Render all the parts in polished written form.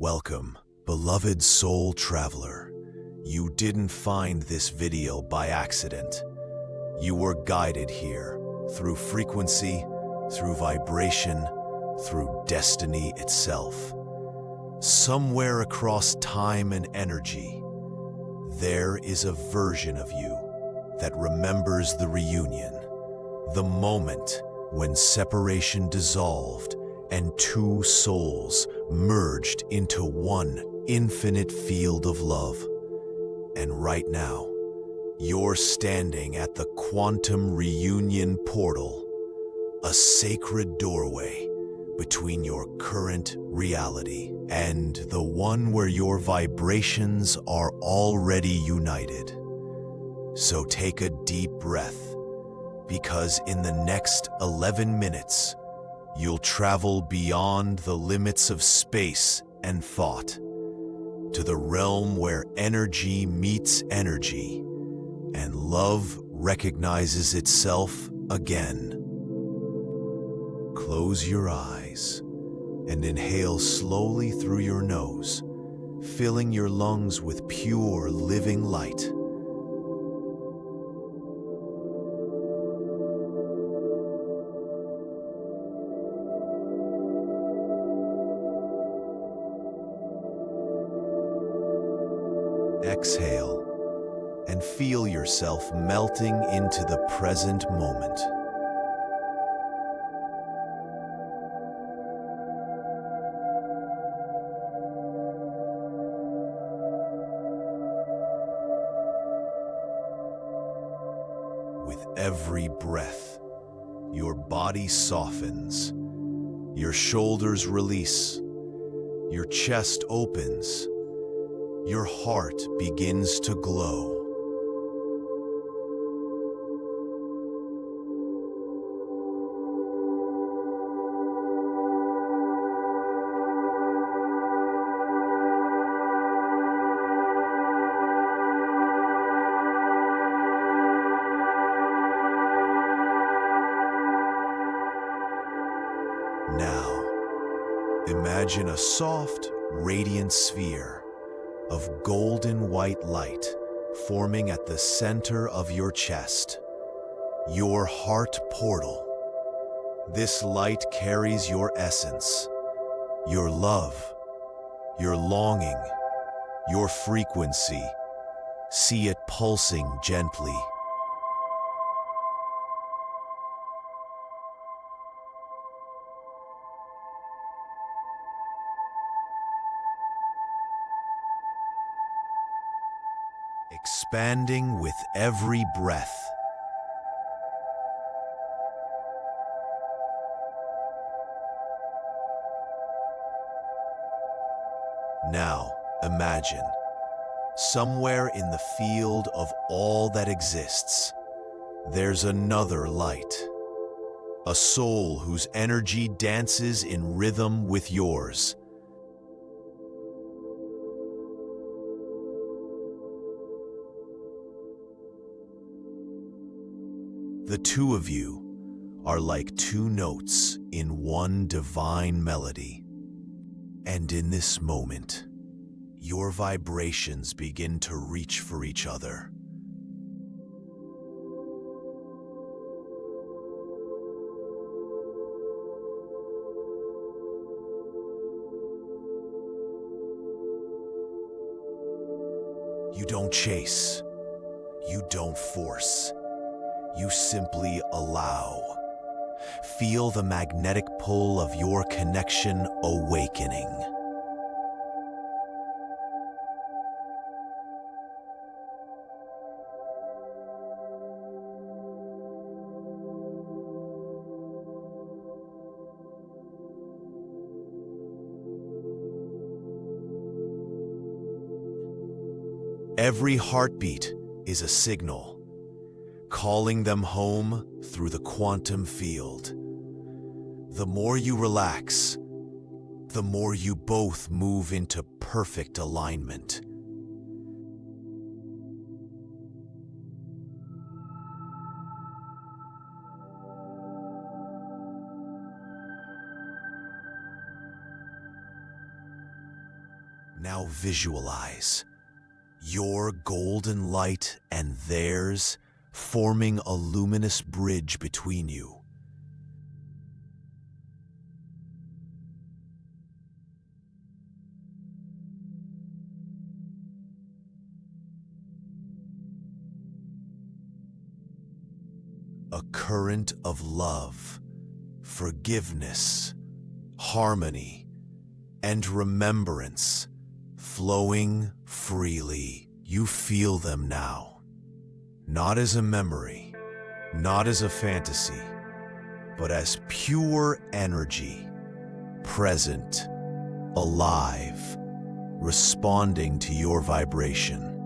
Welcome, beloved soul traveler. You didn't find this video by accident. You were guided here through frequency, through vibration, through destiny itself. Somewhere across time and energy, there is a version of you that remembers the reunion, the moment when separation dissolved and two souls merged into one infinite field of love. And right now, you're standing at the quantum reunion portal, a sacred doorway between your current reality and the one where your vibrations are already united. So take a deep breath, because in the next 11 minutes, you'll travel beyond the limits of space and thought, to the realm where energy meets energy and love recognizes itself again. Close your eyes and inhale slowly through your nose, filling your lungs with pure living light. Exhale and feel yourself melting into the present moment. With every breath, your body softens, your shoulders release, your chest opens, your heart begins to glow. Now, imagine a soft, radiant sphere of golden white light forming at the center of your chest, your heart portal. This light carries your essence, your love, your longing, your frequency. See it pulsing gently. Expanding with every breath. Now, imagine, somewhere in the field of all that exists, there's another light. A soul whose energy dances in rhythm with yours. The two of you are like two notes in one divine melody. And in this moment, your vibrations begin to reach for each other. You don't chase, you don't force. You simply allow. Feel the magnetic pull of your connection awakening. Every heartbeat is a signal, calling them home through the quantum field. The more you relax, the more you both move into perfect alignment. Now visualize your golden light and theirs forming a luminous bridge between you. A current of love, forgiveness, harmony, and remembrance flowing freely. You feel them now, not as a memory, not as a fantasy, but as pure energy, present, alive, responding to your vibration.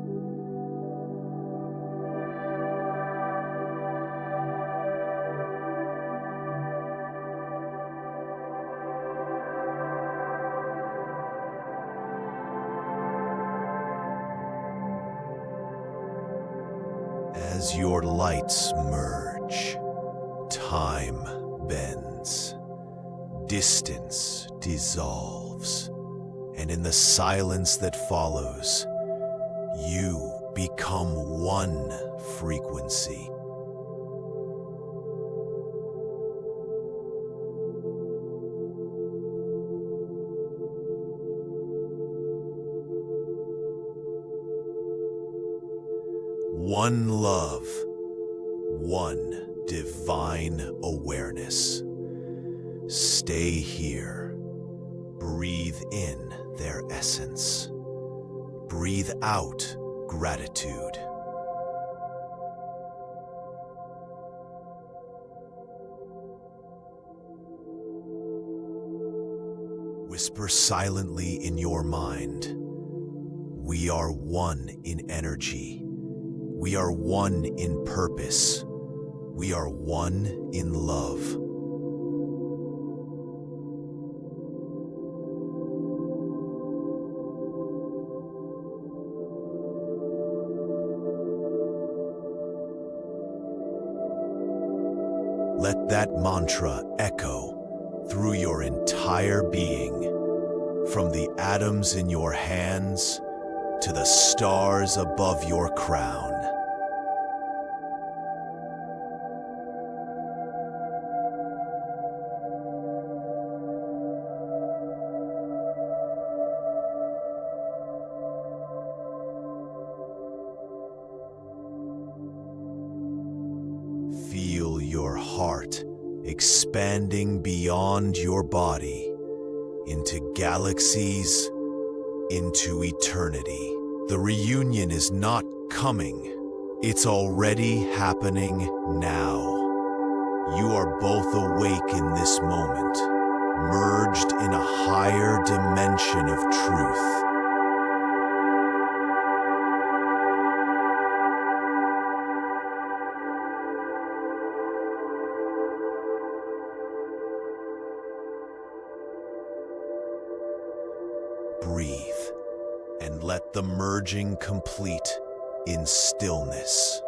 As your lights merge, time bends, distance dissolves, and in the silence that follows, you become one frequency. One love, one divine awareness. Stay here. Breathe in their essence. Breathe out gratitude. Whisper silently in your mind, we are one in energy. We are one in purpose. We are one in love. Let that mantra echo through your entire being, from the atoms in your hands to the stars above your crown. Feel your heart expanding beyond your body into galaxies, into eternity. The reunion is not coming. It's already happening now. You are both awake in this moment, merged in a higher dimension of truth. Breathe and let the merging complete in stillness.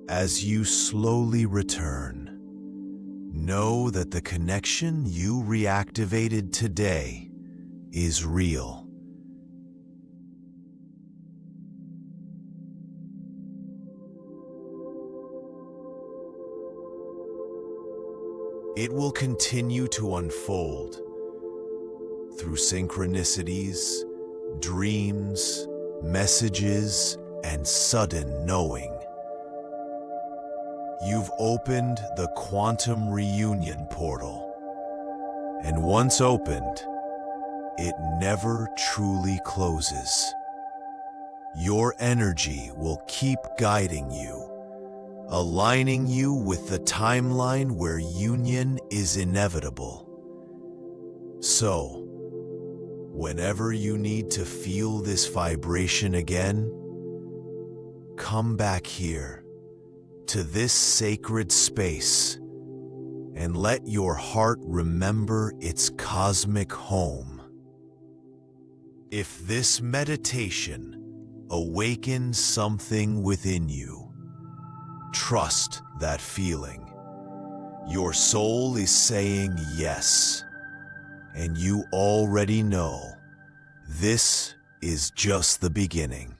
As you slowly return, know that the connection you reactivated today is real. It will continue to unfold through synchronicities, dreams, messages, and sudden knowing. You've opened the quantum reunion portal, and once opened, it never truly closes. Your energy will keep guiding you, aligning you with the timeline where union is inevitable. So, whenever you need to feel this vibration again, come back here, to this sacred space, and let your heart remember its cosmic home. If this meditation awakens something within you, trust that feeling. Your soul is saying yes, and you already know this is just the beginning.